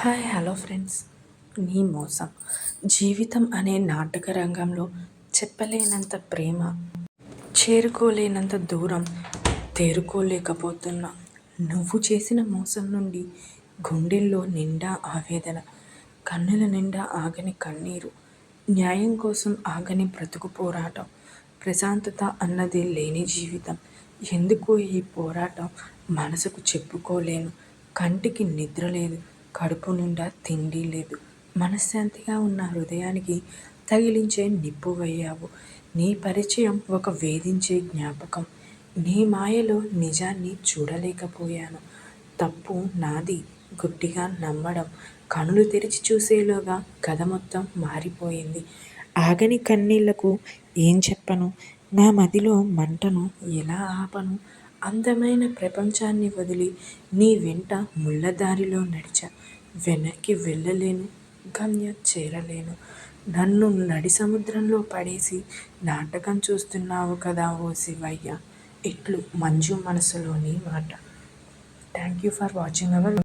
Hi hello friends. నీ మోసం జీవితం అనే నాటక రంగంలో చెప్పలేనంత ప్రేమ, చేరుకోలేనంత దూరం, తేరుకోలేకపోతున్నా. నువ్వు చేసిన మోసం నుండి గుండెల్లో నిండా ఆవేదన, కన్నుల నిండా ఆగని కన్నీరు, న్యాయం కోసం ఆగని బ్రతుకు పోరాటం, ప్రశాంతత అన్నది లేని జీవితం. ఎందుకో ఈ పోరాటం మనసుకు చెప్పుకోలేను. కంటికి నిద్ర లేదు, కడుపు నిండా తిండి లేదు. మనశ్శాంతిగా ఉన్న హృదయానికి తగిలించే నిప్పువయ్యావు. నీ పరిచయం ఒక వేధించే జ్ఞాపకం. నీ మాయలో నిజాన్ని చూడలేకపోయాను. తప్పు నాది, గుడ్డిగా నమ్మడం. కనులు తెరిచి చూసేలోగా కథ మొత్తం మారిపోయింది. ఆగని కన్నీళ్లకు ఏం చెప్పను, నా మదిలో మంటను ఎలా ఆపను. అందమైన ప్రపంచాన్ని వదిలి నీ వెంట ముళ్ళదారిలో నడిచా. వెనక్కి వెళ్ళలేను, గమ్యం చేరలేను. నన్ను నడి సముద్రంలో పడేసి నాటకం చూస్తున్నావు కదా ఓ శివయ్య. ఇట్లు మంజు మనసులోని మాట. Thank you for watching our